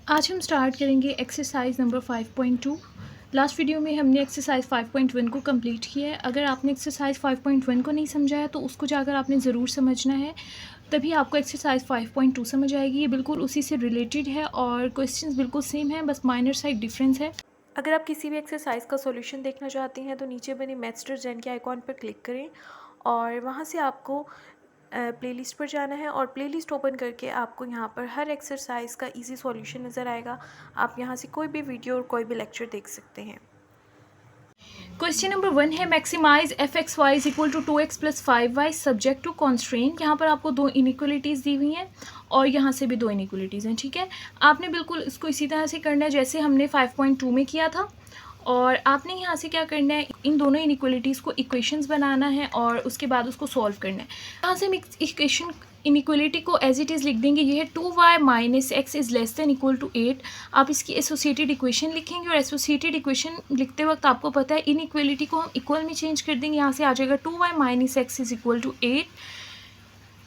आज हम स्टार्ट करेंगे एक्सरसाइज नंबर 5.2। लास्ट वीडियो में हमने एक्सरसाइज 5.1 को कंप्लीट किया है। अगर आपने एक्सरसाइज 5.1 को नहीं समझा है तो उसको जाकर आपने ज़रूर समझना है, तभी आपको एक्सरसाइज 5.2 समझ आएगी। ये बिल्कुल उसी से रिलेटेड है और क्वेश्चंस बिल्कुल सेम है, बस माइनर साइड डिफरेंस है। अगर आप किसी भी एक्सरसाइज का सॉल्यूशन देखना चाहती हैं तो नीचे बने मैथस्टर जैन के आइकॉन पर क्लिक करें और वहाँ से आपको प्लेलिस्ट पर जाना है और प्लेलिस्ट ओपन करके आपको यहाँ पर हर एक्सरसाइज का इजी सॉल्यूशन नज़र आएगा। आप यहाँ से कोई भी वीडियो और कोई भी लेक्चर देख सकते हैं। क्वेश्चन नंबर 1 है maximize F X Y is equal to 2x + 5y subject to constraint. यहाँ पर आपको दो इनइक्वलिटीज़ दी हुई हैं और यहाँ से भी दो इनइक्वलिटीज़ हैं। ठीक है, आपने बिल्कुल इसको इसी तरह से करना है जैसे हमने 5.2 में किया था और आपने यहाँ से क्या करना है, इन दोनों इनइक्वलिटीज़ को इक्वेशंस बनाना है और उसके बाद उसको सॉल्व करना है। यहाँ से हम इक्वेशन इनइक्वलिटी को एज इट इज़ लिख देंगे। ये है 2y - x is less than equal to 8। आप इसकी एसोसिएटेड इक्वेशन लिखेंगे और एसोसिएटेड इक्वेशन लिखते वक्त आपको पता है इनइक्वलिटी को हम इक्वल में चेंज कर देंगे। यहाँ से आ जाएगा 2y - x is equal to 8।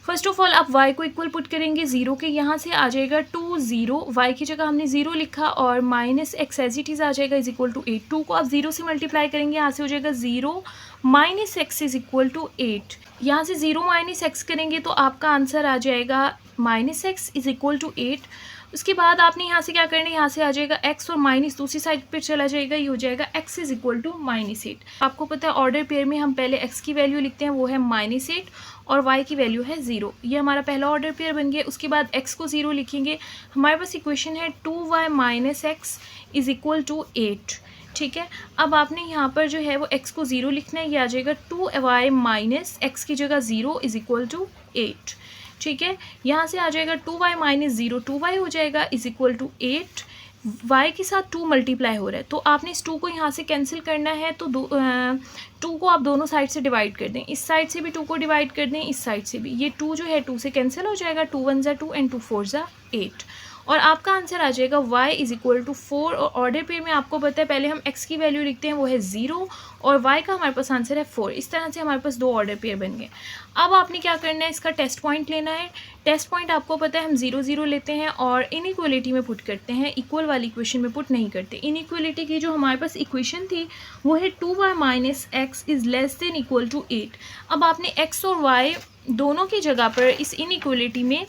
First of all आप y को इक्वल पुट करेंगे 0 के, यहाँ से आ जाएगा 2 0, y की जगह हमने 0 लिखा और -x एज इट इज़ आ जाएगा इज इक्वल टू 8। 2 को आप 0 से मल्टीप्लाई करेंगे, यहाँ से हो जाएगा 0 - x इज इक्वल टू 8। यहाँ से 0 - x करेंगे तो आपका आंसर आ जाएगा -x इज इक्वल टू 8। उसके बाद आपने यहाँ से क्या करना है, यहाँ से आ जाएगा x और माइनस दूसरी साइड पर चला जाएगा, ये हो जाएगा x इज इक्वल टू -8। आपको पता है ऑर्डर पेयर में हम पहले x की वैल्यू लिखते हैं, वो है -8 और y की वैल्यू है 0। ये हमारा पहला ऑर्डर पेयर बन गया। उसके बाद x को 0 लिखेंगे। हमारे पास इक्वेशन है 2y - x is equal to 8। ठीक है, अब आपने यहाँ पर जो है वो x को 0 लिखना है, ये आ जाएगा 2y - x की जगह 0 इज इक्वल टू 8। ठीक है, यहाँ से आ जाएगा 2y - 0 2y हो जाएगा इज इक्वल टू 8। y के साथ 2 मल्टीप्लाई हो रहा है तो आपने इस 2 को यहाँ से कैंसिल करना है, तो 2 को आप दोनों साइड से डिवाइड कर दें। इस साइड से भी 2 को डिवाइड कर दें, इस साइड से भी। ये 2 जो है 2 से कैंसिल हो जाएगा, 2 1 = 2 एंड 2 4 = 8 और आपका आंसर आ जाएगा y इज इक्वल टू 4। और ऑर्डर पेयर में आपको पता है पहले हम x की वैल्यू लिखते हैं, वो है 0 और y का हमारे पास आंसर है 4। इस तरह से हमारे पास दो ऑर्डर पेयर बन गए। अब आपने क्या करना है, इसका टेस्ट पॉइंट लेना है। टेस्ट पॉइंट आपको पता है हम 0 0 लेते हैं और इनइक्वलिटी में पुट करते हैं, इक्वल वाली इक्वेशन में पुट नहीं करते। इनइक्वलिटी की जो हमारे पास इक्वेशन थी वो है 2y - x is less than equal to 8। अब आपने x और y दोनों की जगह पर इस इनइक्वलिटी में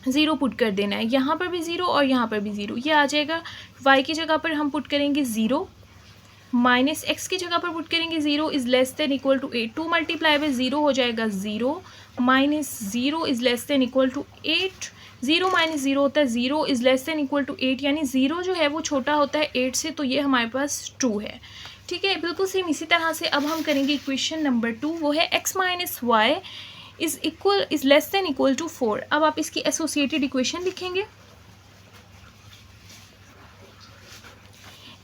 0 पुट कर देना है, यहाँ पर भी 0 और यहाँ पर भी 0। ये आ जाएगा y की जगह पर हम पुट करेंगे 0, माइनस x की जगह पर पुट करेंगे 0 is less than equal to 8। 2 multiply by 0 हो जाएगा 0 minus 0 is less than equal to 8। 0 - 0 होता है 0 is less than equal to 8, यानी 0 जो है वो छोटा होता है 8 से, तो ये हमारे पास 2 है। ठीक है, बिल्कुल सेम इसी तरह से अब हम करेंगे इक्वेशन नंबर 2, वो है x - y is less than equal to 4। अब आप इसकी एसोसिएटेड इक्वेशन लिखेंगे।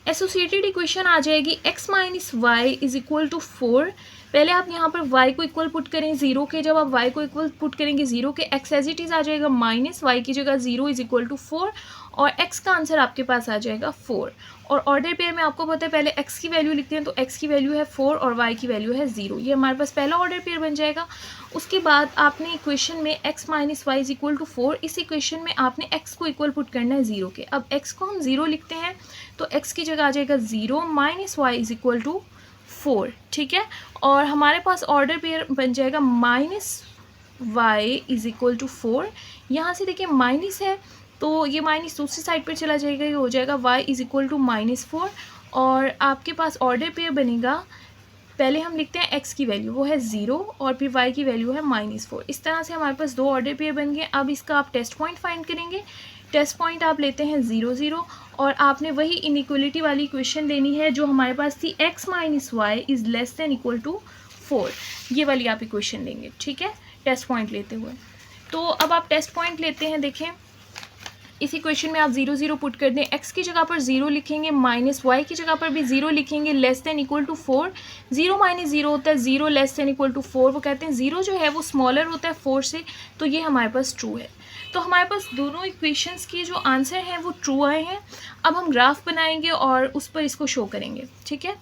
एसोसिएटेड इक्वेशन आ जाएगी x - y is equal to 4। पहले आप यहाँ पर y को इक्वल पुट करें 0 के, जब आप y को इक्वल पुट करेंगे 0 के, x एज इट इज़ आ जाएगा माइनस y की जगह 0 इज़ इक्वल टू 4 और x का आंसर आपके पास आ जाएगा 4। और ऑर्डर पेयर में आपको पता है पहले x की वैल्यू लिखते हैं, तो x की वैल्यू है 4 और y की वैल्यू है 0। ये हमारे पास पहला ऑर्डर पेयर बन जाएगा। उसके बाद आपने इक्वेशन में x - y is equal to 4, इस इक्वेशन में आपने x को इक्वल पुट करना है 0 के। अब x को हम 0 लिखते हैं तो x की जगह आ जाएगा 0 minus y is equal to 4। ठीक है, और हमारे पास ऑर्डर पेयर बन जाएगा -y इज़ इक्वल टू 4। यहाँ से देखिए माइनस है तो ये माइनस दूसरी साइड पर चला जाएगा, ये हो जाएगा y इज़ इक्वल टू -4 और आपके पास ऑर्डर पेयर बनेगा। पहले हम लिखते हैं x की वैल्यू, वो है 0 और फिर y की वैल्यू है -4। इस तरह से हमारे पास दो ऑर्डर पेयर बन गए। अब इसका आप टेस्ट पॉइंट फाइंड करेंगे। टेस्ट पॉइंट आप लेते हैं 0 0 और आपने वही इनइक्वलिटी वाली इक्वेशन लेनी है जो हमारे पास थी x - y is less than equal to 4। ये वाली आप इक्वेशन लेंगे। ठीक है, टेस्ट पॉइंट लेते हुए। तो अब आप टेस्ट पॉइंट लेते हैं। देखें, इस इक्वेशन में आप 0 0 पुट कर दें, x की जगह पर 0 लिखेंगे, माइनस y की जगह पर भी 0 लिखेंगे, लेस देन इक्वल टू 4। 0 - 0 होता है 0 लेस देन इक्वल टू 4। वो कहते हैं 0 जो है वो स्मॉलर होता है 4 से, तो ये हमारे पास ट्रू है। तो हमारे पास दोनों इक्वेशंस की जो आंसर हैं वो ट्रू आए हैं। अब हम ग्राफ बनाएंगे और उस पर इसको शो करेंगे। ठीक है,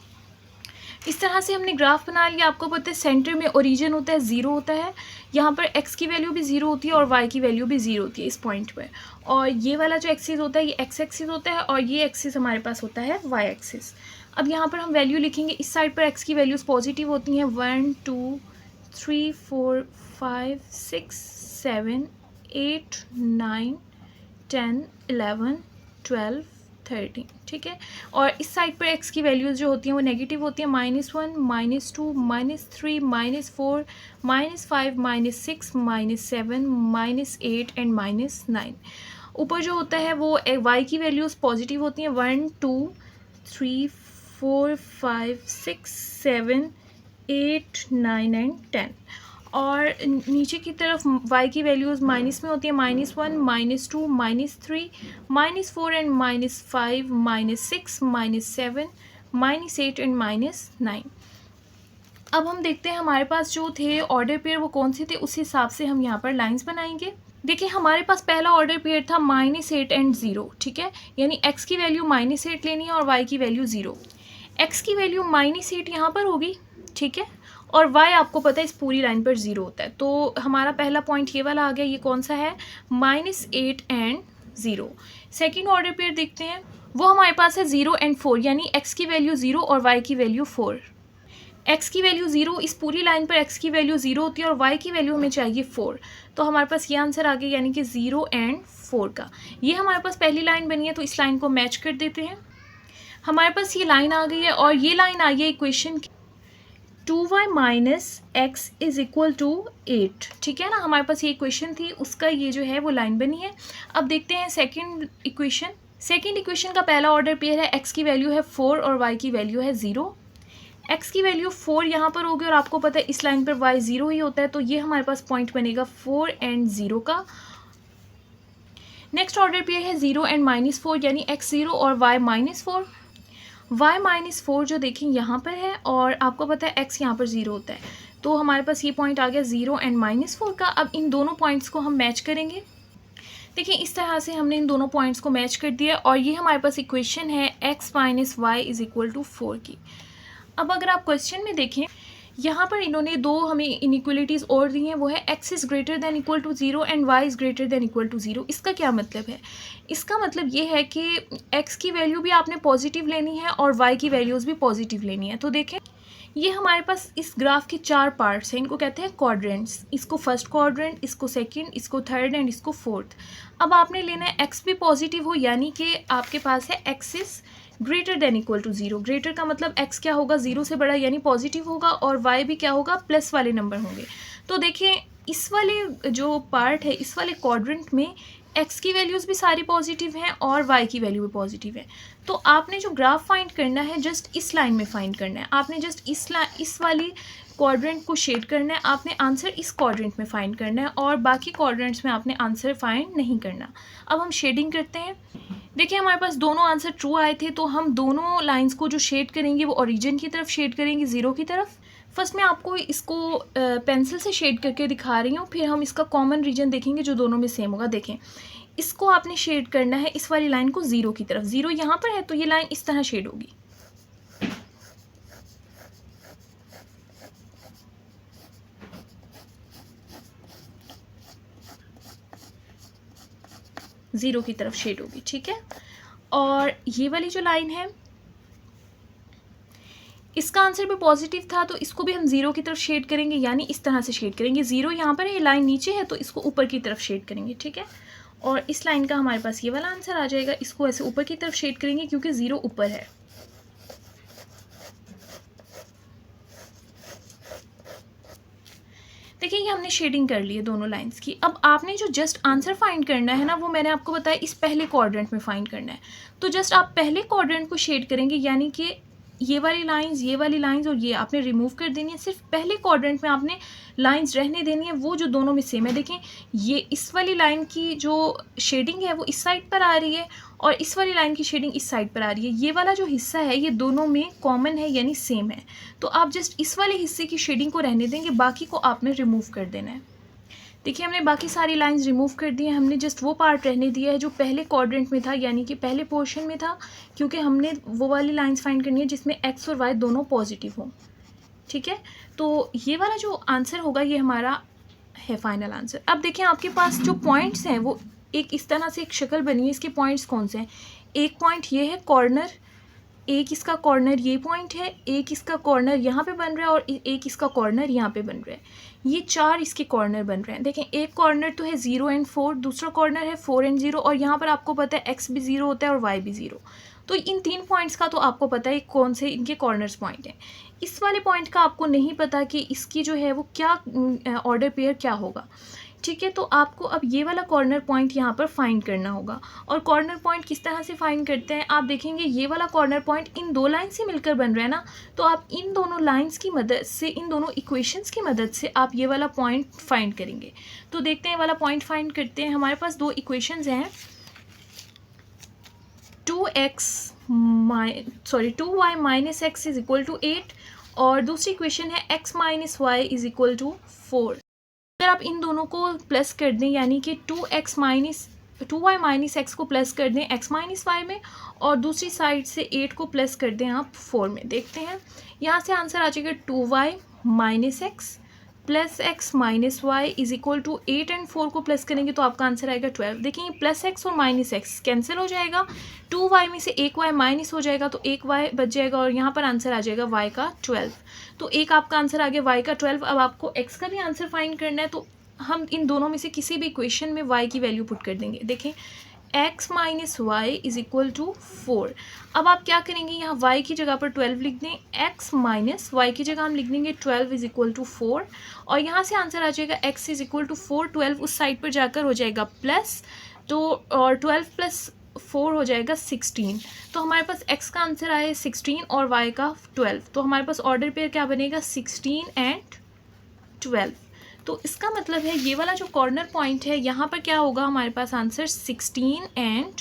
इस तरह से हमने ग्राफ बना लिया। आपको पता है सेंटर में ओरिजिन होता है 0 होता है, यहाँ पर x की वैल्यू भी 0 होती है और y की वैल्यू भी 0 होती है इस पॉइंट पर। और ये वाला जो एक्सिस होता है ये x एक्सिस होता है और ये एक्सिस हमारे पास होता है y एक्सिस। अब यहाँ पर हम वैल्यू लिखेंगे, इस साइड पर x की वैल्यूज़ पॉजिटिव होती हैं 1 2 3 4 5 6 7 8 9 10 11 12 13, ठीक है। और इस साइड पर x की वैल्यूज़ जो होती हैं वो नेगेटिव होती हैं -1 -2 -3 -4 -5 -6 -7 -8 एंड -9। ऊपर जो होता है वो y की वैल्यूज़ पॉजिटिव होती हैं 1 2 3 4 5 6 7 8 9 एंड 10। और नीचे की तरफ y की वैल्यूज़ माइनस में होती है -1 -2 -3 -4 एंड -5 -6 -7 -8 एंड -9। अब हम देखते हैं हमारे पास जो थे ऑर्डर पेयर वो कौन से थे, उस हिसाब से हम यहाँ पर लाइंस बनाएंगे। देखिए हमारे पास पहला ऑर्डर पेयर था -8 एंड 0, ठीक है। यानी x की वैल्यू -8 लेनी है और y की वैल्यू 0। x की वैल्यू -8 यहाँ पर होगी, ठीक है, और y आपको पता है इस पूरी लाइन पर 0 होता है। तो हमारा पहला पॉइंट ये वाला आ गया, ये कौन सा है -8 एंड 0। सेकेंड ऑर्डर पेयर देखते हैं, वो हमारे पास है 0 एंड 4, यानी x की वैल्यू 0 और y की वैल्यू 4। x की वैल्यू 0, इस पूरी लाइन पर x की वैल्यू 0 होती है और y की वैल्यू हमें चाहिए 4। तो हमारे पास ये आंसर आ गया, यानी कि 0 एंड 4 का। ये हमारे पास पहली लाइन बनी है, तो इस लाइन को मैच कर देते हैं। हमारे पास ये लाइन आ गई है और ये लाइन आ गई है इक्वेशन की 2y minus X is equal to 8, ठीक है ना। हमारे पास ये इक्वेशन थी, उसका ये जो है वो लाइन बनी है। अब देखते हैं सेकंड इक्वेशन। सेकंड इक्वेशन का पहला ऑर्डर पेयर है, x की वैल्यू है 4 और y की वैल्यू है 0। x की वैल्यू 4 यहाँ पर होगी और आपको पता है इस लाइन पर y 0 ही होता है, तो ये हमारे पास पॉइंट बनेगा 4 एंड 0 का। नेक्स्ट ऑर्डर पेयर है 0 एंड -4, यानी x 0 और y -4। y -4 जो देखें यहाँ पर है और आपको पता है x यहाँ पर 0 होता है, तो हमारे पास ये पॉइंट आ गया 0 एंड -4 का। अब इन दोनों पॉइंट्स को हम मैच करेंगे। देखिए इस तरह से हमने इन दोनों पॉइंट्स को मैच कर दिया और ये हमारे पास इक्वेशन है x - y is equal to 4 की। अब अगर आप क्वेश्चन में देखें, यहाँ पर इन्होंने दो हमें इनइक्वलिटीज़ और दी हैं, वो है x is greater than equal to 0 and y is greater than equal to 0। इसका क्या मतलब है? इसका मतलब ये है कि x की वैल्यू भी आपने पॉजिटिव लेनी है और y की वैल्यूज़ भी पॉजिटिव लेनी है। तो देखें ये हमारे पास इस ग्राफ के 4 पार्ट्स हैं, इनको कहते हैं क्वाड्रेंट्स। इसको फर्स्ट क्वाड्रेंट, इसको सेकंड, इसको थर्ड एंड इसको फोर्थ। अब आपने लेना है x भी पॉजिटिव हो, यानी कि आपके पास है x is greater than equal to 0। Greater का मतलब x क्या होगा, 0 से बड़ा यानी पॉजिटिव होगा, और y भी क्या होगा, प्लस वाले नंबर होंगे। तो देखिए इस वाले जो पार्ट है, इस वाले क्वाड्रेंट में x की वैल्यूज़ भी सारी पॉजिटिव हैं और y की वैल्यू भी पॉजिटिव है। तो आपने जो ग्राफ फाइंड करना है जस्ट इस लाइन में फाइंड करना है। आपने जस्ट इस वाली क्वाड्रेंट को शेड करना है, आपने आंसर इस क्वाड्रेंट में फाइंड करना है और बाकी क्वाड्रेंट्स में आपने आंसर फाइंड नहीं करना। अब हम शेडिंग करते हैं। देखिए हमारे पास दोनों आंसर ट्रू आए थे, तो हम दोनों लाइंस को जो शेड करेंगे वो ओरिजिन की तरफ शेड करेंगे, 0 की तरफ। फर्स्ट मैं आपको इसको पेंसिल से शेड करके दिखा रही हूँ, फिर हम इसका कॉमन रीजन देखेंगे जो दोनों में सेम होगा। देखें इसको आपने शेड करना है इस वाली लाइन को 0 की तरफ। 0 यहाँ पर है तो ये लाइन इस तरह शेड होगी। ज़ीरो की तरफ शेड होगी, ठीक है। और ये वाली जो लाइन है इसका आंसर भी पॉजिटिव था, तो इसको भी हम 0 की तरफ शेड करेंगे, यानी इस तरह से शेड करेंगे। 0 यहाँ पर है, ये लाइन नीचे है, तो इसको ऊपर की तरफ शेड करेंगे, ठीक है। और इस लाइन का हमारे पास ये वाला आंसर आ जाएगा, इसको ऐसे ऊपर की तरफ शेड करेंगे क्योंकि 0 ऊपर है। देखिए ये हमने शेडिंग कर ली है दोनों लाइंस की। अब आपने जो जस्ट आंसर फाइंड करना है ना, वो मैंने आपको बताया इस पहले क्वाड्रेंट में फाइंड करना है। तो जस्ट आप पहले क्वाड्रेंट को शेड करेंगे, यानी कि ये वाली लाइंस और ये आपने रिमूव कर देनी है। सिर्फ पहले क्वाड्रेंट में आपने लाइंस रहने देनी है, वो जो दोनों में सेम है। देखें ये इस वाली लाइन की जो शेडिंग है वो इस साइड पर आ रही है और इस वाली लाइन की शेडिंग इस साइड पर आ रही है। ये वाला जो हिस्सा है ये दोनों में कॉमन है, यानी सेम है। तो आप जस्ट इस वाले हिस्से की शेडिंग को रहने देंगे, बाकी को आपने रिमूव कर देना है। देखिए हमने बाकी सारी लाइंस रिमूव कर दी हैं, हमने जस्ट वो पार्ट रहने दिया है जो पहले क्वाड्रेंट में था, यानी कि पहले पोर्शन में था, क्योंकि हमने वो वाली लाइंस फाइंड करनी है जिसमें x और y दोनों पॉजिटिव हों, ठीक है। तो ये वाला जो आंसर होगा ये हमारा है फाइनल आंसर। अब देखें आपके पास जो पॉइंट्स हैं वो एक इस तरह से एक शक्ल बनी है, इसके पॉइंट्स कौन से हैं। एक पॉइंट ये है कॉर्नर, एक इसका कॉर्नर ये पॉइंट है, एक इसका कॉर्नर यहाँ पे बन रहा है और एक इसका कॉर्नर यहाँ पे बन रहा है। ये चार इसके कॉर्नर बन रहे हैं। देखें एक कॉर्नर तो है 0 एंड 4, दूसरा कॉर्नर है 4 एंड 0, और यहाँ पर आपको पता है एक्स भी 0 होता है और वाई भी 0। तो इन तीन पॉइंट्स का तो आपको पता है कौन से इनके कॉर्नर्स पॉइंट हैं। इस वाले पॉइंट का आपको नहीं पता कि इसकी जो है वो क्या ऑर्डर पेयर क्या होगा। ठीक है, तो आपको अब ये वाला कॉर्नर पॉइंट यहाँ पर फाइंड करना होगा। और कॉर्नर पॉइंट किस तरह से फाइंड करते हैं, आप देखेंगे ये वाला कॉर्नर पॉइंट इन दो लाइन से मिलकर बन रहा है ना, तो आप इन दोनों लाइंस की मदद से, इन दोनों इक्वेशंस की मदद से आप ये वाला पॉइंट फाइंड करेंगे। तो देखते हैं वाला पॉइंट फाइंड करते हैं। हमारे पास दो इक्वेशंस हैं, 2y minus X is equal to 8 और दूसरी इक्वेशन है x minus Y is equal to 4। अगर आप इन दोनों को प्लस कर दें, यानी कि 2y माइनस एक्स को प्लस कर दें x माइनस वाई में, और दूसरी साइड से 8 को प्लस कर दें आप 4 में। देखते हैं यहाँ से आंसर आ जाएगा 2y minus X plus X minus Y is equal to 8 and 4 को प्लस करेंगे तो आपका आंसर आएगा 12। देखिए प्लस एक्स और माइनस एक्स कैंसिल हो जाएगा, 2y में से एक y माइनस हो जाएगा तो एक y बच जाएगा और यहाँ पर आंसर आ जाएगा y का 12। तो एक आपका आंसर आ गया y का 12। अब आपको x का भी आंसर फाइंड करना है, तो हम इन दोनों में से किसी भी इक्वेशन में y की वैल्यू पुट कर देंगे। देखें x minus Y is equal to 4। अब आप क्या करेंगे, यहाँ y की जगह पर 12 लिख दें, x माइनस वाई की जगह हम लिख देंगे 12 इज इक्वल टू 4, और यहाँ से आंसर आ जाएगा x इज इक्वल टू 4। 12 उस साइड पर जाकर हो जाएगा प्लस, तो और 12 प्लस 4 हो जाएगा 16। तो हमारे पास x का आंसर आया 16 और y का 12। तो हमारे पास ऑर्डर पेयर क्या बनेगा, 16 एंड 12। तो इसका मतलब है ये वाला जो कॉर्नर पॉइंट है यहाँ पर क्या होगा, हमारे पास आंसर 16 एंड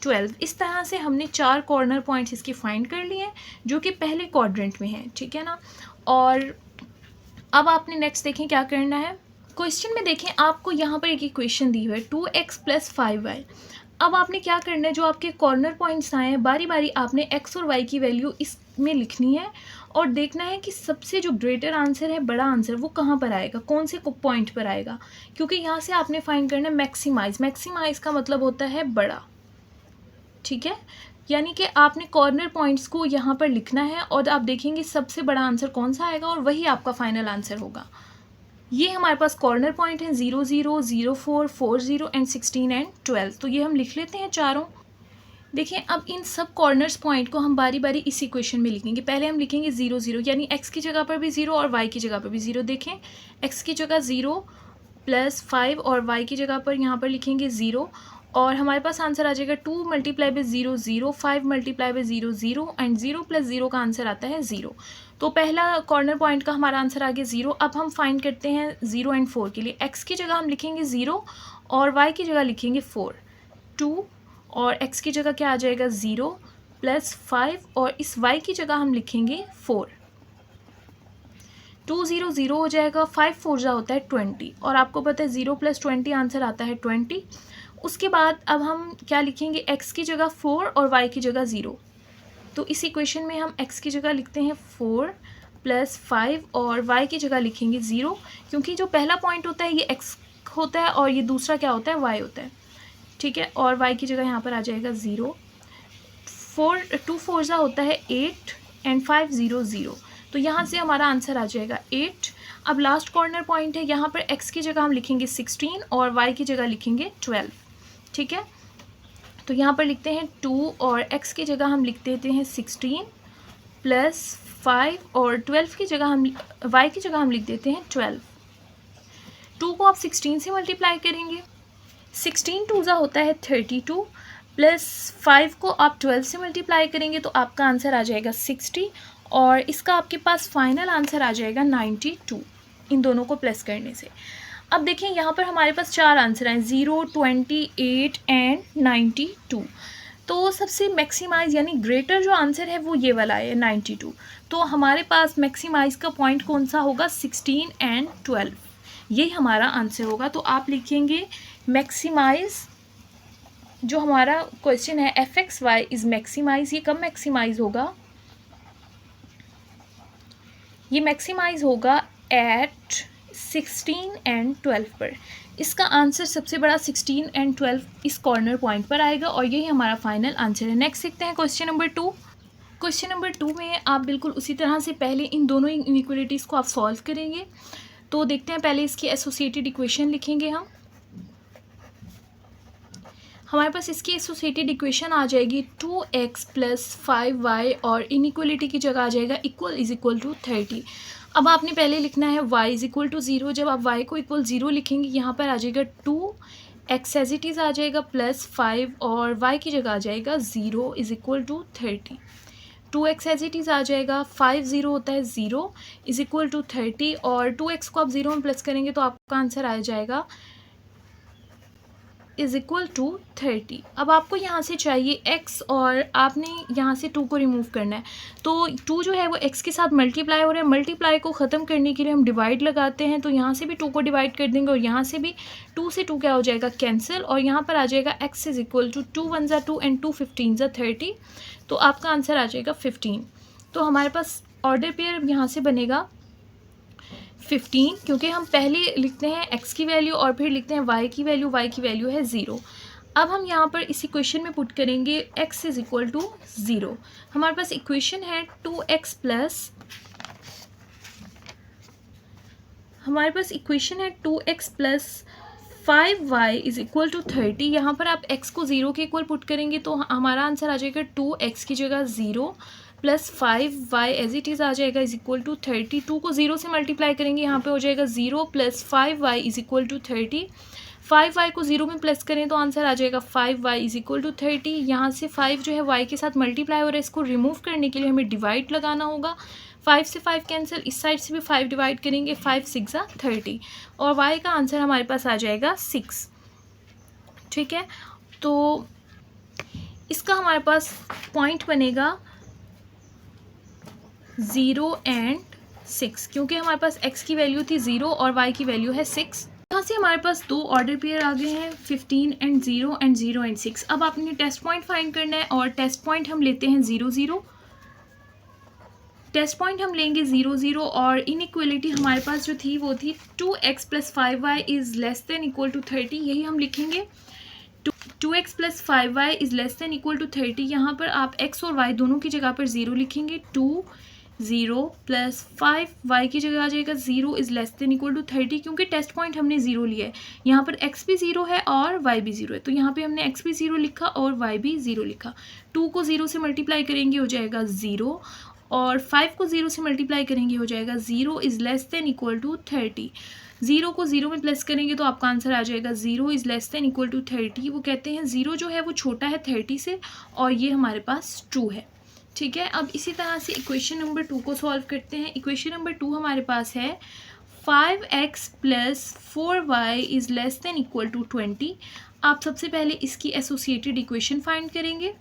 12। इस तरह से हमने चार कॉर्नर पॉइंट्स इसके फाइंड कर लिए हैं जो कि पहले क्वाड्रेंट में हैं। ठीक है ना। और अब आपने नेक्स्ट देखें क्या करना है। क्वेश्चन में देखें आपको यहाँ पर एक इक्वेशन दी हुई है 2x प्लस 5y। अब आपने क्या करना है, जो आपके कॉर्नर पॉइंट्स आए हैं बारी बारी आपने x और y की वैल्यू इसमें लिखनी है और देखना है कि सबसे जो ग्रेटर आंसर है, बड़ा आंसर, वो कहाँ पर आएगा, कौन से पॉइंट पर आएगा। क्योंकि यहाँ से आपने फाइंड करना है मैक्सिमाइज। मैक्सिमाइज का मतलब होता है बड़ा। ठीक है, यानी कि आपने कॉर्नर पॉइंट्स को यहाँ पर लिखना है और आप देखेंगे सबसे बड़ा आंसर कौन सा आएगा और वही आपका फाइनल आंसर होगा। ये हमारे पास कॉर्नर पॉइंट है 0 0 0 4 4 0 एंड 16 एंड 12। तो ये हम लिख लेते हैं चारों। देखिए अब इन सब कॉर्नर्स पॉइंट को हम बारी बारी इस इक्वेशन में लिखेंगे। पहले हम लिखेंगे 0 0, यानी x की जगह पर भी 0 और y की जगह पर भी 0। देखें x की जगह 0 प्लस 5 और y की जगह पर यहाँ पर लिखेंगे 0, और हमारे पास आंसर आ जाएगा 2 multiply by 0 0, 5 multiply by 0 0 and 0 plus 0 का आंसर आता है 0। तो पहला कॉर्नर पॉइंट का हमारा आंसर आ गया 0। अब हम फाइंड करते हैं 0 एंड 4 के लिए। x की जगह हम लिखेंगे 0 और y की जगह लिखेंगे 4, 2 और x की जगह क्या आ जाएगा 0 प्लस 5 और इस y की जगह हम लिखेंगे 4। 2 0 0 हो जाएगा, 5 4 जा होता है 20, और आपको पता है 0 प्लस 20 आंसर आता है 20। उसके बाद अब हम क्या लिखेंगे, x की जगह 4 और y की जगह 0। तो इस इक्वेशन में हम x की जगह लिखते हैं 4 प्लस 5 और y की जगह लिखेंगे 0, क्योंकि जो पहला पॉइंट होता है ये x होता है और ये दूसरा क्या होता है, y होता है। ठीक है, और y की जगह यहाँ पर आ जाएगा 0। 2 4 जा होता है 8 एंड 5 0 0। तो यहाँ से हमारा आंसर आ जाएगा 8। अब लास्ट कॉर्नर पॉइंट है, यहाँ पर x की जगह हम लिखेंगे 16 और y की जगह लिखेंगे 12। ठीक है, तो यहाँ पर लिखते हैं 2 और x की जगह हम लिख देते हैं 16 प्लस 5 और 12 की जगह हम y की जगह हम लिख देते हैं 12। 2 को आप 16 से मल्टीप्लाई करेंगे, 16 2 जा होता है 32 प्लस 5 को आप 12 से मल्टीप्लाई करेंगे तो आपका आंसर आ जाएगा 60, और इसका आपके पास फाइनल आंसर आ जाएगा 92 इन दोनों को प्लस करने से। अब देखिए यहाँ पर हमारे पास चार आंसर हैं 0 28 एंड 92। तो सबसे मैक्सिमाइज यानी ग्रेटर जो आंसर है वो ये वाला है 92। तो हमारे पास मैक्सिमाइज का पॉइंट कौन सा होगा, 16 एंड 12, ये हमारा आंसर होगा। तो आप लिखेंगे मैक्सिमाइज, जो हमारा क्वेश्चन है f(x, y) इज़ मैक्सिमाइज। ये कब मैक्सिमाइज होगा, ये मैक्सिमाइज होगा एट 16 एंड 12 पर। इसका आंसर सबसे बड़ा 16 एंड 12 इस कॉर्नर पॉइंट पर आएगा और यही हमारा फाइनल आंसर है। नेक्स्ट देखते हैं क्वेश्चन नंबर 2। क्वेश्चन नंबर 2 में आप बिल्कुल उसी तरह से पहले इन दोनों इनइक्वालिटीज़ को आप सॉल्व करेंगे। तो देखते हैं, पहले इसकी एसोसिएटेड इक्वेशन लिखेंगे हम। हमारे पास इसकी एसोसिएटेड इक्वेशन आ जाएगी 2x + 5y और इनइक्वालिटी की जगह आ जाएगा इक्वल इज इक्वल टू 30। अब आपने पहले लिखना है y इज इक्वल टू 0। जब आप y को इक्वल 0 लिखेंगे यहाँ पर आ जाएगा 2x एज इट इज़ आ जाएगा प्लस 5 और y की जगह आ जाएगा 0 is equal to 30। 2x as it is आ जाएगा, 5 0 होता है 0 इज इक्वल टू 30 और 2x को आप 0 में प्लस करेंगे तो आपका आंसर आ जाएगा इज इक्वल टू 30। अब आपको यहाँ से चाहिए x और आपने यहाँ से 2 को रिमूव करना है। तो 2 जो है वो x के साथ मल्टीप्लाई हो रहा है। मल्टीप्लाई को ख़त्म करने के लिए हम डिवाइड लगाते हैं, तो यहाँ से भी 2 को डिवाइड कर देंगे और यहाँ से भी 2 से 2 क्या हो जाएगा, कैंसिल। और यहाँ पर आ जाएगा x इज इक्वल टू 2 1 ज़ा 2 एंड 2 15 ज़ा 30। तो आपका आंसर आ जाएगा 15। तो हमारे पास ऑर्डर पेयर यहाँ से बनेगा 15, क्योंकि हम पहले लिखते हैं x की वैल्यू और फिर लिखते हैं y की वैल्यू है 0। अब हम यहाँ पर इस इक्वेशन में पुट करेंगे x इज इक्वल टू 0। हमारे पास इक्वेशन है 2x plus 5y is equal to 30। यहाँ पर आप x को 0 के इक्वल पुट करेंगे तो हमारा आंसर आ जाएगा 2x की जगह 0 plus 5y as it is आ जाएगा इज इक्वल टू 30। 2 को 0 से मल्टीप्लाई करेंगे, यहाँ पे हो जाएगा 0 plus 5y is equal to 30। 5y को 0 में प्लस करें तो आंसर आ जाएगा 5y इज इक्वल टू 30। यहाँ से 5 जो है y के साथ मल्टीप्लाई हो रहा है, इसको रिमूव करने के लिए हमें डिवाइड लगाना होगा। 5 से 5 कैंसिल, इस साइड से भी 5 डिवाइड करेंगे, 5 6 ज़ा 30 और y का आंसर हमारे पास आ जाएगा 6। ठीक है, तो इसका हमारे पास पॉइंट बनेगा 0 एंड 6, क्योंकि हमारे पास x की वैल्यू थी 0 और y की वैल्यू है 6। यहाँ से हमारे पास 2 ऑर्डर पेयर आ गए हैं 15 एंड 0 एंड 0 एंड 6। अब आपने टेस्ट पॉइंट फाइंड करना है और टेस्ट पॉइंट हम लेते हैं 0 0। टेस्ट पॉइंट हम लेंगे 0 0 और इनइक्वालिटी हमारे पास जो थी वो थी 2x + 5y is less than equal to 30। यही हम लिखेंगे 2x + 5y is less than equal to 30। यहाँ पर आप x और y दोनों की जगह पर 0 लिखेंगे। 2 0 प्लस 5y की जगह आ जाएगा 0 is less than equal to 30, क्योंकि टेस्ट पॉइंट हमने 0 लिया है। यहाँ पर x भी 0 है और y भी 0 है, तो यहाँ पे हमने x भी 0 लिखा और y भी 0 लिखा। 2 को 0 से मल्टीप्लाई करेंगे हो जाएगा 0 और 5 को 0 से मल्टीप्लाई करेंगे हो जाएगा 0 is less than equal to 30। 0 को 0 में प्लस करेंगे तो आपका आंसर आ जाएगा 0 is less than equal to 30। वो कहते हैं 0 जो है वो छोटा है 30 से और ये हमारे पास ट्रू है। ठीक है, अब इसी तरह से इक्वेशन नंबर 2 को सॉल्व करते हैं। इक्वेशन नंबर 2 हमारे पास है 5x + 4y is less than equal to 20। आप सबसे पहले इसकी एसोसिएटेड इक्वेशन फाइंड करेंगे।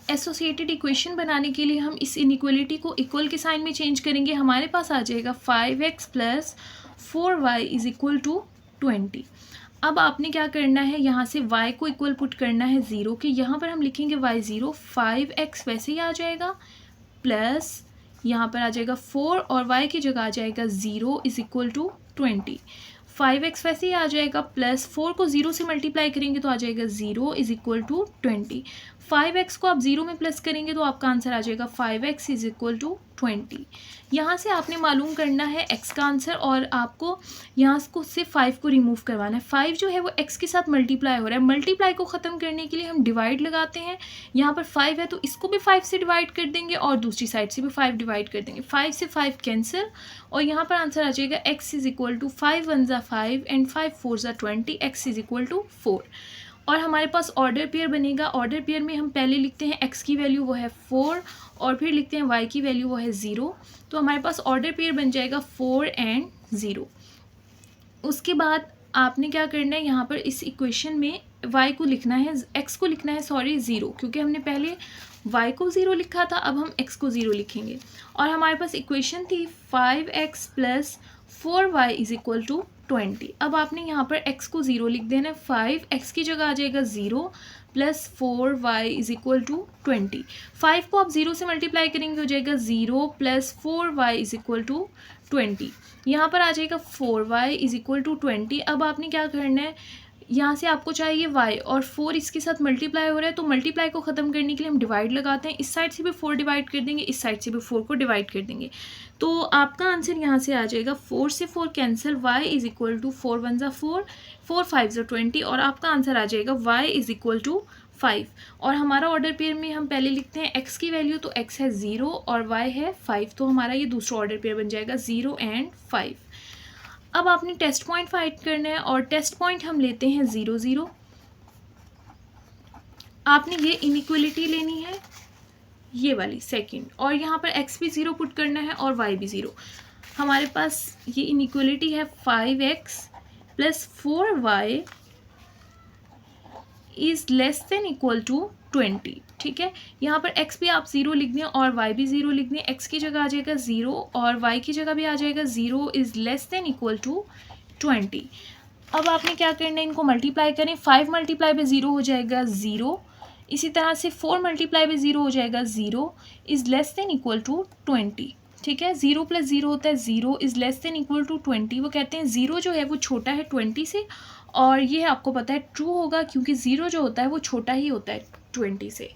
एसोसिएटेड इक्वेशन बनाने के लिए हम इस इनइक्वालिटी को इक्वल के साइन में चेंज करेंगे। हमारे पास आ जाएगा 5x + 4y is equal to 20। अब आपने क्या करना है, यहाँ से y को इक्वल पुट करना है 0 के। यहाँ पर हम लिखेंगे y 0, 5x वैसे ही आ जाएगा प्लस यहाँ पर आ जाएगा 4 और y की जगह आ जाएगा 0 इज़ इक्वल टू 20। 5x वैसे ही आ जाएगा प्लस 4 को 0 से मल्टीप्लाई करेंगे तो आ जाएगा 0 इज़ इक्वल टू 20। 5x को आप 0 में प्लस करेंगे तो आपका आंसर आ जाएगा 5x इज़ इक्वल टू 20। यहाँ से आपने मालूम करना है x का आंसर और आपको यहाँ से 5 को रिमूव करवाना है। 5 जो है वो x के साथ मल्टीप्लाई हो रहा है। मल्टीप्लाई को ख़त्म करने के लिए हम डिवाइड लगाते हैं। यहाँ पर 5 है तो इसको भी 5 से डिवाइड कर देंगे और दूसरी साइड से भी 5 डिवाइड कर देंगे। 5 से 5 कैंसिल और यहाँ पर आंसर आ जाएगा x इज़ इक्वल टू 5 1 ज़ा 5 एंड 5 4 ज़ा 20, x इज़ इक्वल टू 4। और हमारे पास ऑर्डर पेयर बनेगा। ऑर्डर पेयर में हम पहले लिखते हैं x की वैल्यू वो है 4 और फिर लिखते हैं y की वैल्यू वो है 0। तो हमारे पास ऑर्डर पेयर बन जाएगा 4 एंड 0। उसके बाद आपने क्या करना है, यहाँ पर इस इक्वेशन में y को लिखना है, x को लिखना है 0, क्योंकि हमने पहले y को 0 लिखा था, अब हम x को 0 लिखेंगे। और हमारे पास इक्वेशन थी 5x + 4y is equal to 20। अब आपने यहाँ पर x को 0 लिख देना है। 5x की जगह आ जाएगा 0 plus 4y is equal to 20। 5 को आप 0 से मल्टीप्लाई करेंगे, हो जाएगा 0 plus 4y is equal to 20। यहाँ पर आ जाएगा 4y इज इक्वल टू 20। अब आपने क्या करना है, यहाँ से आपको चाहिए y और 4 इसके साथ मल्टीप्लाई हो रहा है, तो मल्टीप्लाई को ख़त्म करने के लिए हम डिवाइड लगाते हैं। इस साइड से भी 4 डिवाइड कर देंगे, इस साइड से भी 4 को डिवाइड कर देंगे, तो आपका आंसर यहाँ से आ जाएगा 4 से 4 cancel, y is equal to 4 1 ज़ा 4, 4 5 ज़ा 20, और आपका आंसर आ जाएगा y इज इक्वल टू 5। और हमारा ऑर्डर पेयर में हम पहले लिखते हैं x की वैल्यू, तो x है 0 और y है 5, तो हमारा ये दूसरा ऑर्डर पेयर बन जाएगा 0 एंड 5। अब आपने टेस्ट पॉइंट फाइंड करना है और टेस्ट पॉइंट हम लेते हैं 0 0। आपने ये इनइक्वलिटी लेनी है, ये वाली सेकंड, और यहाँ पर x भी 0 पुट करना है और y भी 0। हमारे पास ये इनइक्वलिटी है 5x plus 4y is less than equal to 20। ठीक है, यहाँ पर x भी आप 0 लिख दें और y भी 0 लिख दें। x की जगह आ जाएगा 0 और y की जगह भी आ जाएगा 0 is less than equal to 20। अब आपने क्या करना है, इनको मल्टीप्लाई करें। 5 मल्टीप्लाई बाय 0 हो जाएगा 0, इसी तरह से 4 मल्टीप्लाई बाय 0 हो जाएगा 0 is less than equal to 20। ठीक है, 0 प्लस 0 होता है 0 is less than equal to 20। वो कहते हैं 0 जो है वो छोटा है 20 से, और ये आपको पता है ट्रू होगा क्योंकि 0 जो होता है वो छोटा ही होता है 20 से।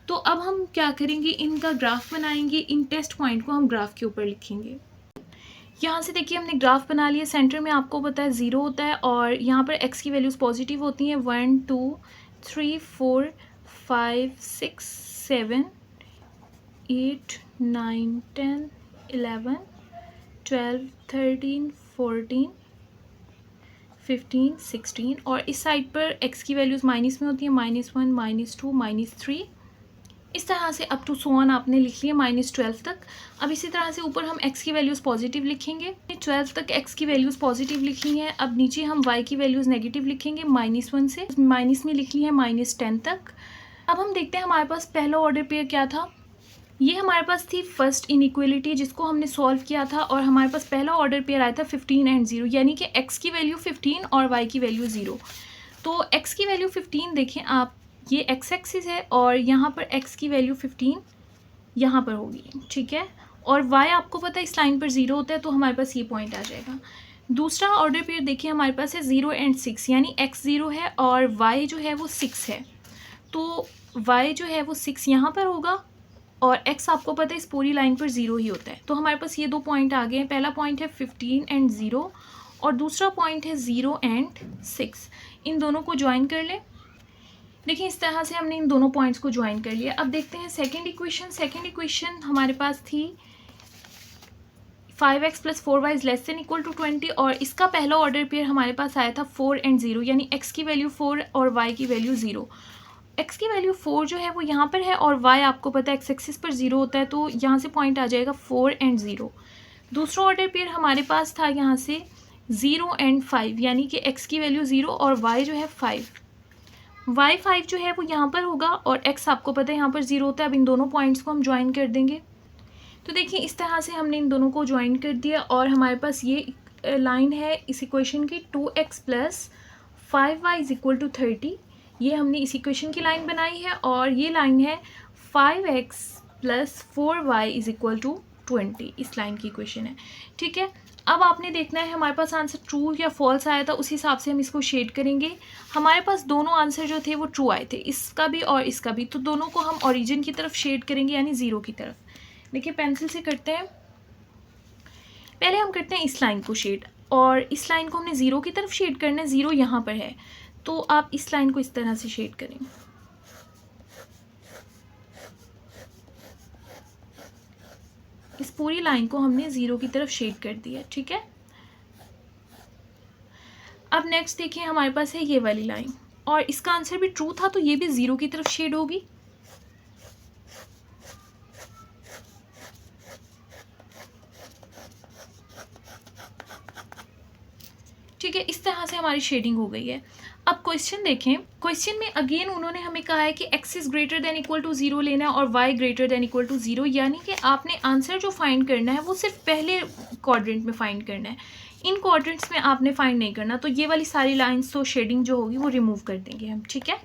तो अब हम क्या करेंगे, इनका ग्राफ बनाएंगे। इन टेस्ट पॉइंट को हम ग्राफ के ऊपर लिखेंगे। यहाँ से देखिए हमने ग्राफ बना लिया। सेंटर में आपको पता है 0 होता है और यहाँ पर x की वैल्यूज़ पॉजिटिव होती हैं। 1 2 3 4 5 6 7 8 9 10 11 12 13 14 15 16, और इस साइड पर x की वैल्यूज़ माइनस में होती हैं, -1 -2 -3, इस तरह से अप टू सो ऑन आपने लिख लिया -12 तक। अब इसी तरह से ऊपर हम x की वैल्यूज़ पॉजिटिव लिखेंगे। 12 तक x की वैल्यूज़ पॉजिटिव लिख ली हैं। अब नीचे हम y की वैल्यूज़ नेगेटिव लिखेंगे, -1 से माइनस में लिख ली है -10 तक। अब हम देखते हैं हमारे पास पहला ऑर्डर पेयर क्या था। ये हमारे पास थी फर्स्ट इनइक्वलिटी जिसको हमने सॉल्व किया था, और हमारे पास पहला ऑर्डर पेयर आया था 15 एंड 0, यानी कि x की वैल्यू 15 और y की वैल्यू 0। तो x की वैल्यू 15 देखें आप, ये x एक्सिस है और यहाँ पर x की वैल्यू 15 यहाँ पर होगी। ठीक है, और y आपको पता है इस लाइन पर 0 होता है, तो हमारे पास ये पॉइंट आ जाएगा। दूसरा ऑर्डर पेयर देखिए हमारे पास है 0 एंड 6, यानी x 0 है और y जो है वो 6 है, तो y जो है वो 6 यहाँ पर होगा और x आपको पता है इस पूरी लाइन पर 0 ही होता है। तो हमारे पास ये दो पॉइंट आ गए हैं। पहला पॉइंट है 15 एंड 0 और दूसरा पॉइंट है 0 एंड 6। इन दोनों को ज्वाइन कर लें। देखिए इस तरह से हमने इन दोनों पॉइंट्स को ज्वाइन कर लिया। अब देखते हैं सेकंड इक्वेशन। सेकंड इक्वेशन हमारे पास थी 5x plus 4y is less than equal to 20, और इसका पहला ऑर्डर पेयर हमारे पास आया था 4 एंड 0, यानी x की वैल्यू 4 और y की वैल्यू 0। x की वैल्यू 4 जो है वो यहाँ पर है और y आपको पता है x एक्सिस पर 0 होता है, तो यहाँ से पॉइंट आ जाएगा 4 एंड 0। दूसरा ऑर्डर पेयर हमारे पास था यहाँ से 0 एंड 5, यानी कि x की वैल्यू 0 और y जो है 5। y 5 जो है वो यहाँ पर होगा और x आपको पता है यहाँ पर 0 होता है। अब इन दोनों पॉइंट्स को हम ज्वाइन कर देंगे। तो देखिए इस तरह से हमने इन दोनों को ज्वाइन कर दिया और हमारे पास ये लाइन है इस इक्वेशन की 2x plus 5y is equal to 30। ये हमने इस इक्वेशन की लाइन बनाई है, और ये लाइन है 5x plus 4y is equal to 20, इस लाइन की इक्वेशन है। ठीक है, अब आपने देखना है हमारे पास आंसर ट्रू या फॉल्स आया था, उस हिसाब से हम इसको शेड करेंगे। हमारे पास दोनों आंसर जो थे वो ट्रू आए थे, इसका भी और इसका भी, तो दोनों को हम ओरिजिन की तरफ शेड करेंगे, यानी 0 की तरफ। देखिए पेंसिल से करते हैं। पहले हम करते हैं इस लाइन को शेड, और इस लाइन को हमने 0 की तरफ शेड करना है। 0 यहाँ पर है, तो आप इस लाइन को इस तरह से शेड करें। इस पूरी लाइन को हमने 0 की तरफ शेड कर दिया। ठीक है, अब नेक्स्ट देखिए हमारे पास है ये वाली लाइन, और इसका आंसर भी ट्रू था, तो ये भी 0 की तरफ शेड होगी। ठीक है, इस तरह से हमारी शेडिंग हो गई है। अब क्वेश्चन देखें। क्वेश्चन में अगेन उन्होंने हमें कहा है कि x is greater than equal to 0 लेना है और y greater than equal to 0, यानी कि आपने आंसर जो फाइंड करना है वो सिर्फ पहले क्वाड्रेंट में फाइंड करना है। इन क्वाड्रेंट्स में आपने फाइंड नहीं करना, तो ये वाली सारी लाइंस तो शेडिंग जो होगी वो रिमूव कर देंगे हम, ठीक है।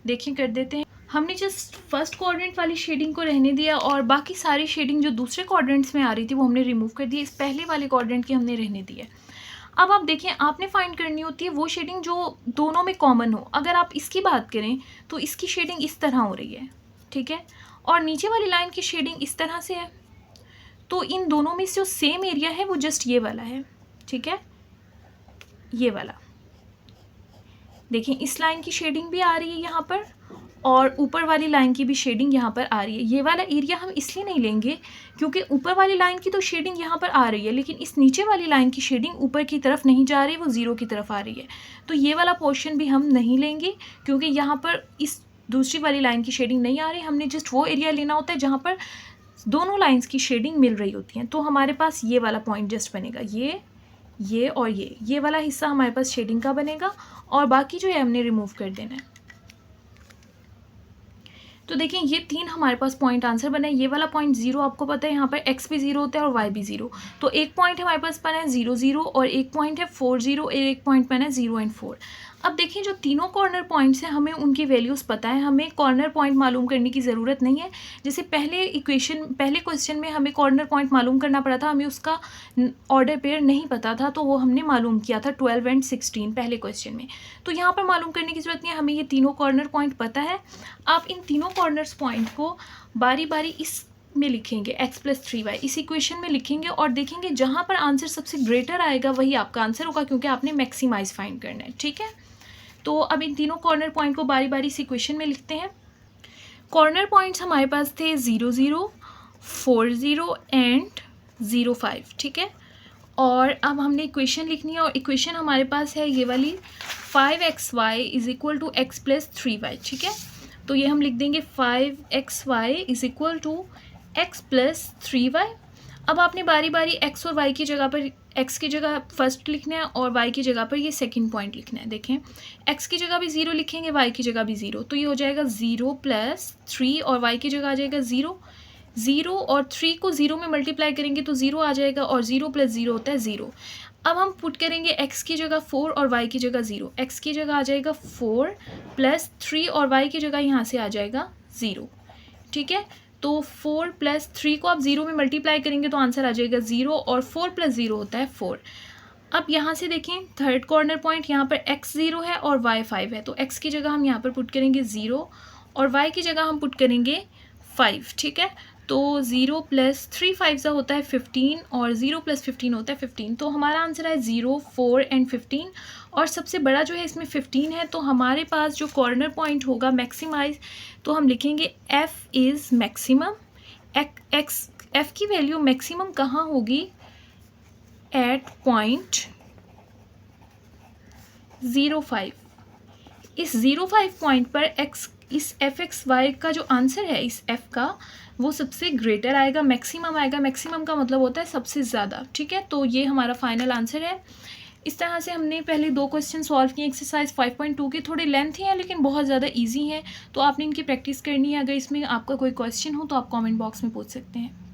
देखिए कर देते हैं। हमने जस्ट फर्स्ट क्वाड्रेंट वाली शेडिंग को रहने दिया और बाकी सारी शेडिंग जो दूसरे क्वाड्रेंट्स में आ रही थी वो हमने रिमूव कर दी, इस पहले वाले क्वाड्रेंट की हमने रहने दी है। अब आप देखिए, आपने फाइंड करनी होती है वो शेडिंग जो दोनों में कॉमन हो। अगर आप इसकी बात करें तो इसकी शेडिंग इस तरह हो रही है, ठीक है, और नीचे वाली लाइन की शेडिंग इस तरह से है, तो इन दोनों में जो सेम एरिया है वो जस्ट ये वाला है, ठीक है, ये वाला। देखिए इस लाइन की शेडिंग भी आ रही है यहाँ पर और ऊपर वाली लाइन की भी शेडिंग यहाँ पर आ रही है। ये वाला एरिया हम इसलिए नहीं लेंगे क्योंकि ऊपर वाली लाइन की तो शेडिंग यहाँ पर आ रही है, लेकिन इस नीचे वाली लाइन की शेडिंग ऊपर की तरफ नहीं जा रही, वो ज़ीरो की तरफ आ रही है। तो ये वाला पोर्शन भी हम नहीं लेंगे क्योंकि यहाँ पर इस दूसरी वाली लाइन की शेडिंग नहीं आ रही। हमने जस्ट वो एरिया लेना होता है जहाँ पर दोनों लाइन्स की शेडिंग मिल रही होती हैं। तो हमारे पास ये वाला पॉइंट जस्ट बनेगा, ये और ये वाला हिस्सा हमारे पास शेडिंग का बनेगा और बाकी जो है हमने रिमूव कर देना है। तो देखें ये 3 हमारे पास पॉइंट आंसर बना है। ये वाला पॉइंट 0 आपको पता है यहाँ पर x भी 0 होता है और y भी 0, तो एक पॉइंट हमारे पास बना है 0 0 और एक पॉइंट है 4 0 और एक पॉइंट बना है 0 एंड 4। अब देखिए जो तीनों कॉर्नर पॉइंट्स हैं हमें उनकी वैल्यूज़ पता है, हमें कॉर्नर पॉइंट मालूम करने की ज़रूरत नहीं है। जैसे पहले क्वेश्चन में हमें कॉर्नर पॉइंट मालूम करना पड़ा था, हमें उसका ऑर्डर पेयर नहीं पता था, तो वो हमने मालूम किया था 12 एंड 16 पहले क्वेश्चन में। तो यहाँ पर मालूम करने की ज़रूरत नहीं है, हमें ये तीनों कॉर्नर पॉइंट पता है। आप इन तीनों कॉर्नर्स पॉइंट को बारी बारी इस में लिखेंगे, x+3y इस इक्वेशन में लिखेंगे और देखेंगे जहाँ पर आंसर सबसे ग्रेटर आएगा वही आपका आंसर होगा, क्योंकि आपने मैक्सिमाइज फाइंड करना है, ठीक है। तो अब इन तीनों कॉर्नर पॉइंट को बारी बारी इस इक्वेशन में लिखते हैं। कॉर्नर पॉइंट्स हमारे पास थे 0 0, 4 0 एंड 0 5, ठीक है। और अब हमने इक्वेशन लिखनी है और इक्वेशन हमारे पास है ये वाली 5xy = x+3y, ठीक है। तो ये हम लिख देंगे 5xy = x+3y। अब आपने बारी बारी x और y की जगह पर x की जगह फर्स्ट लिखना है और y की जगह पर ये सेकंड पॉइंट लिखना है। देखें x की जगह भी 0 लिखेंगे, y की जगह भी 0, तो ये हो जाएगा 0 + 3 और y की जगह आ जाएगा 0। 0 और 3 को 0 में मल्टीप्लाई करेंगे तो 0 आ जाएगा और 0 + 0 होता है 0। अब हम पुट करेंगे x की जगह 4 और y की जगह 0। x की जगह आ जाएगा 4 + 3 और y की जगह यहाँ से आ जाएगा 0, ठीक है। तो 4 + 3 को आप 0 में मल्टीप्लाई करेंगे तो आंसर आ जाएगा 0 और 4 + 0 होता है 4। अब यहाँ से देखें थर्ड कॉर्नर पॉइंट, यहाँ पर x 0 है और y 5 है, तो x की जगह हम यहाँ पर पुट करेंगे 0 और y की जगह हम पुट करेंगे 5, ठीक है। तो 0 + 3 5 होता है 15 और 0 + 15 होता है 15। तो हमारा आंसर है 0 4 एंड 15 और सबसे बड़ा जो है इसमें 15 है। तो हमारे पास जो कॉर्नर पॉइंट होगा मैक्सिमाइज, तो हम लिखेंगे f इज़ मैक्सिमम। f की वैल्यू मैक्सिमम कहाँ होगी? At point 05। इस 05 पॉइंट पर x इस fxy का जो आंसर है इस f का वो सबसे ग्रेटर आएगा, मैक्सिमम आएगा। मैक्सिमम का मतलब होता है सबसे ज़्यादा, ठीक है। तो ये हमारा फाइनल आंसर है। इस तरह से हमने पहले 2 क्वेश्चन सॉल्व किए एक्सरसाइज 5.2 के। थोड़े लेंथी हैं लेकिन बहुत ज़्यादा इजी हैं, तो आपने इनकी प्रैक्टिस करनी है। अगर इसमें आपका कोई क्वेश्चन हो तो आप कमेंट बॉक्स में पूछ सकते हैं।